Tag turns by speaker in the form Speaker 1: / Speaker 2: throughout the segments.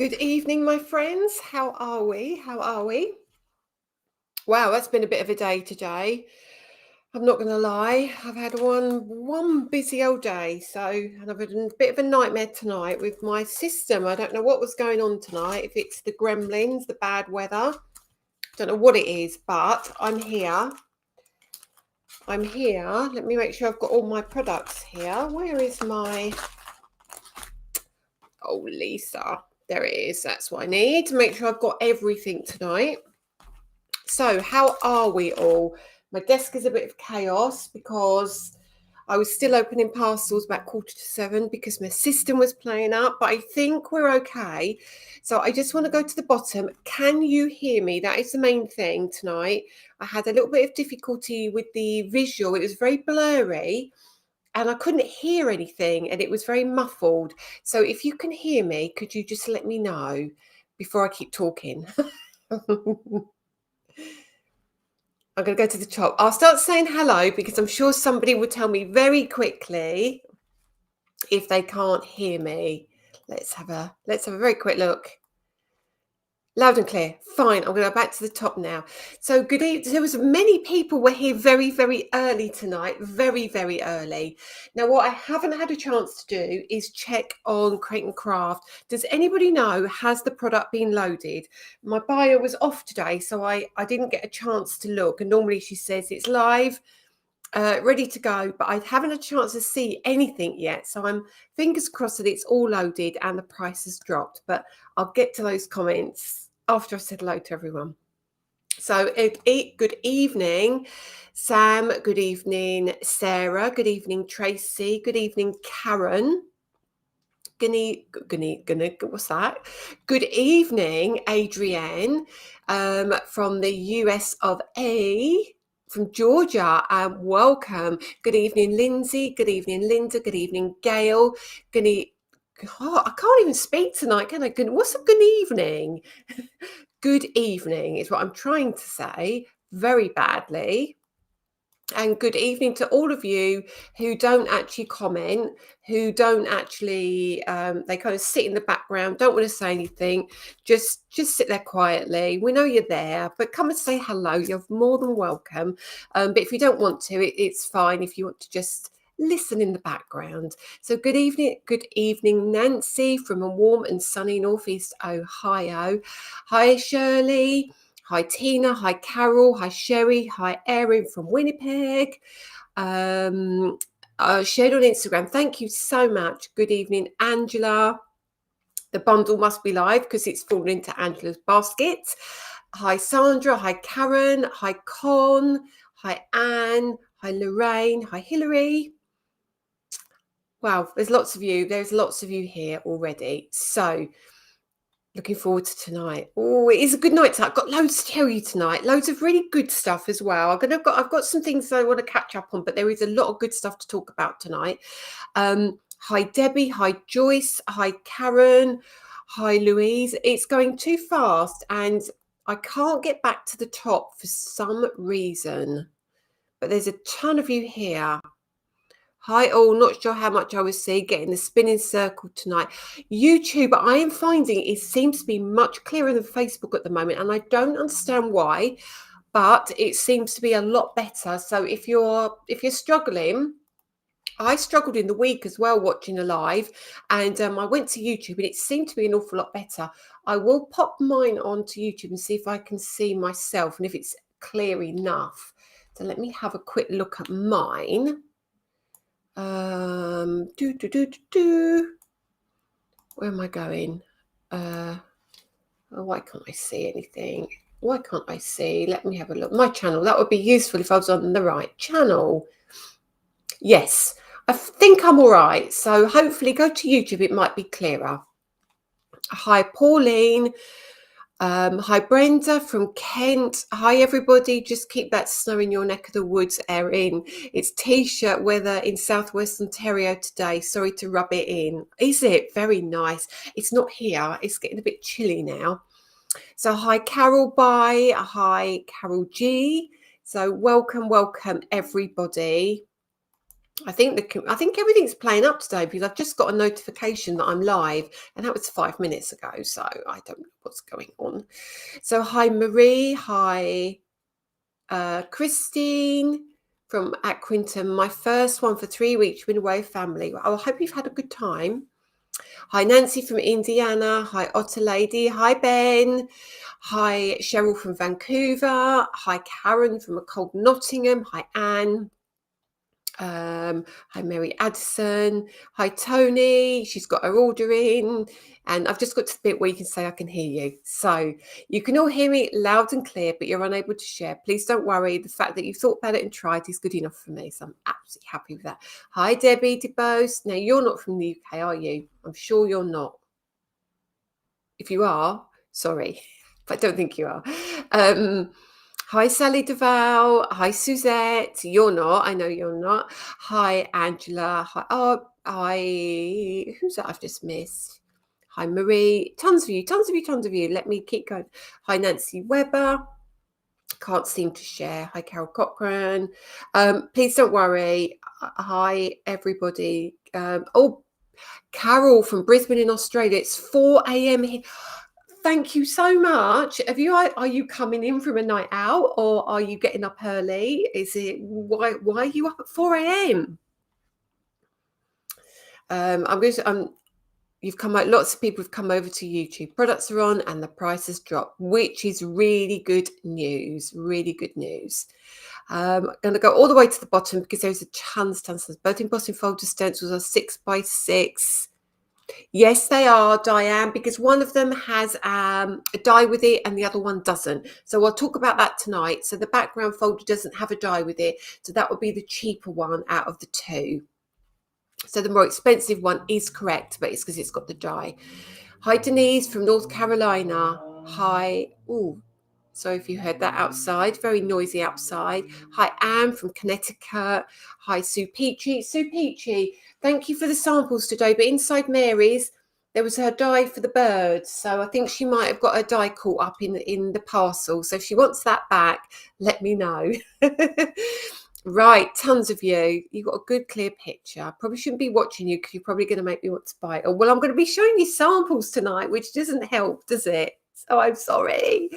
Speaker 1: Good evening, my friends. How are we? How are we? Wow, that's been a bit of a day today. I'm not going to lie. I've had one busy old day. And I've had a bit of a nightmare tonight with my system. I don't know what was going on tonight. If it's the gremlins, the bad weather, don't know what it is. But I'm here. I'm here. Let me make sure I've got all my products here. Where is my? Oh, Lisa. There it is. That's what I need to make sure I've got everything tonight. So, how are we all? My desk is a bit of chaos because I was still opening parcels about 6:45 because my system was playing up, but I think we're okay. So, I just want to go to the bottom. Can you hear me? That is the main thing tonight. I had a little bit of difficulty with the visual, it was very blurry. And I couldn't hear anything and it was very muffled. So, if you can hear me, could you just let me know before I keep talking? I'm going to go to the top. I'll start saying hello because I'm sure somebody will tell me very quickly if they can't hear me. Let's have a very quick look. Loud and clear. Fine. I'm going to go back to the top now. So good evening. There was many people were here very, very early tonight. Very, very early. Now, what I haven't had a chance to do is check on Crate and Craft. Does anybody know, has the product been loaded? My buyer was off today, so I didn't get a chance to look. And normally she says it's live, ready to go, but I haven't had a chance to see anything yet. So I'm fingers crossed that it's all loaded and the price has dropped. But I'll get to those comments after I've said hello to everyone. So good evening, Sam. Good evening, Sarah. Good evening, Tracy. Good evening, Karen. What's that? Good evening, Adrienne, from the US of A. From Georgia, welcome. Good evening, Lindsay. Good evening, Linda. Good evening, Gail. I can't even speak tonight, can I? What's a good evening? Good evening is what I'm trying to say very badly. And good evening to all of you who don't actually comment, who don't actually, they kind of sit in the background, don't want to say anything, just sit there quietly. We know you're there, but come and say hello. You're more than welcome. But if you don't want to, it's fine if you want to just listen in the background. So good evening, Nancy from a warm and sunny Northeast Ohio. Hi, Shirley. Hi, Tina. Hi, Carol. Hi, Sherry. Hi, Erin from Winnipeg. Shared on Instagram. Thank you so much. Good evening, Angela. The bundle must be live because it's fallen into Angela's basket. Hi, Sandra. Hi, Karen. Hi, Con. Hi, Anne. Hi, Lorraine. Hi, Hilary. Wow, there's lots of you. There's lots of you here already. So looking forward to tonight. Oh, it is a good night tonight. I've got loads to tell you tonight. Loads of really good stuff as well. I've got some things I want to catch up on, but there is a lot of good stuff to talk about tonight. Hi, Debbie. Hi, Joyce. Hi, Karen. Hi, Louise. It's going too fast and I can't get back to the top for some reason, but there's a ton of you here. Hi all, not sure how much I will see getting the spinning circle tonight. YouTube, I am finding it seems to be much clearer than Facebook at the moment, and I don't understand why, but it seems to be a lot better. So if you're struggling, I struggled in the week as well watching a live, and I went to YouTube and it seemed to be an awful lot better. I will pop mine onto YouTube and see if I can see myself and if it's clear enough. So let me have a quick look at mine. Where am I going? Why can't I see anything? Why can't I see? Let me have a look. My channel. That would be useful if I was on the right channel. Yes, I think I'm all right. So hopefully go to YouTube. It might be clearer. Hi, Pauline. Hi, Brenda from Kent. Hi, everybody. Just keep that snow in your neck of the woods, Erin. It's T-shirt weather in Southwest Ontario today. Sorry to rub it in. Is it? Very nice. It's not here. It's getting a bit chilly now. So hi, Carol Bye. Hi, Carol G. So welcome, everybody. I think everything's playing up today because I've just got a notification that I'm live, and that was 5 minutes ago. So I don't know what's going on. So hi Marie, hi Christine from Aquinton. My first one for 3 weeks. Been away with family. I hope you've had a good time. Hi Nancy from Indiana. Hi Otter Lady. Hi Ben. Hi Cheryl from Vancouver. Hi Karen from a cold Nottingham. Hi Anne. Hi Mary Addison. Hi Tony. She's got her order in, and I've just got to the bit where you can say I can hear you. So you can all hear me loud and clear, but you're unable to share. Please don't worry. The fact that you thought about it and tried is good enough for me. So I'm absolutely happy with that. Hi Debbie DeBose. Now you're not from the UK, are you? I'm sure you're not. If you are, sorry, but I don't think you are. Hi, Sally Duval. Hi, Suzette. You're not. I know you're not. Hi, Angela. Hi. Oh, hi. Who's that I've just missed? Hi, Marie. Tons of you. Tons of you. Tons of you. Let me keep going. Hi, Nancy Webber. Can't seem to share. Hi, Carol Cochran. Please don't worry. Hi, everybody. Oh, Carol from Brisbane in Australia. It's 4 a.m. here. Thank you so much. Are you coming in from a night out, or are you getting up early? Is it why are you up at 4 a.m.? You've come out, lots of people have come over to YouTube. Products are on and the price has dropped, which is really good news. Really good news. I'm going to go all the way to the bottom because there's a tons. Both embossing folder stencils are 6x6. Yes, they are, Diane, because one of them has a die with it and the other one doesn't. So I'll talk about that tonight. So the background folder doesn't have a die with it. So that would be the cheaper one out of the two. So the more expensive one is correct, but it's because it's got the die. Hi, Denise from North Carolina. Hi. Ooh, sorry if you heard that outside. Very noisy outside. Hi, Anne from Connecticut. Hi, Sue Peachy. Sue Peachy, thank you for the samples today. But inside Mary's, there was her die for the birds. So I think she might have got her die caught up in the parcel. So if she wants that back, let me know. Right, tons of you. You've got a good, clear picture. I probably shouldn't be watching you because you're probably going to make me want to buy it. Or, well, I'm going to be showing you samples tonight, which doesn't help, does it? So I'm sorry.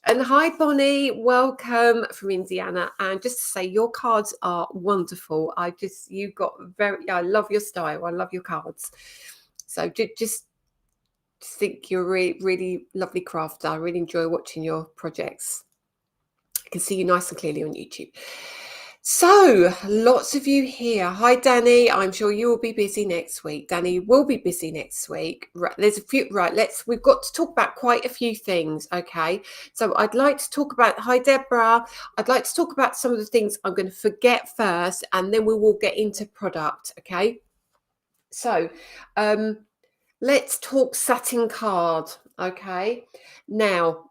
Speaker 1: And hi, Bonnie. Welcome from Indiana. And just to say, your cards are wonderful. I love your style. I love your cards. So just think you're a really, really lovely crafter. I really enjoy watching your projects. I can see you nice and clearly on YouTube. So lots of you here. Hi, Danny. I'm sure you will be busy next week. Danny will be busy next week. Right, there's a few. Right, we've got to talk about quite a few things. Okay, so I'd like to talk about. Hi, Deborah. I'd like to talk about some of the things I'm going to forget first, and then we will get into product. Okay, so let's talk satin card. Okay, now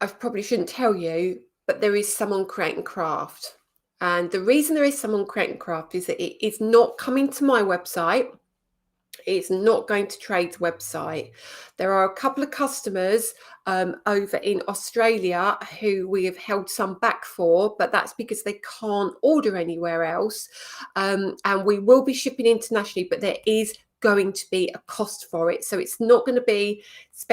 Speaker 1: I probably shouldn't tell you, but there is some on Create and Craft. And the reason there is some on Create and Craft is that it is not coming to my website. It's not going to Trade's website. There are a couple of customers over in Australia who we have held some back for, but that's because they can't order anywhere else. And we will be shipping internationally, but there is going to be a cost for it. So it's not going to be spent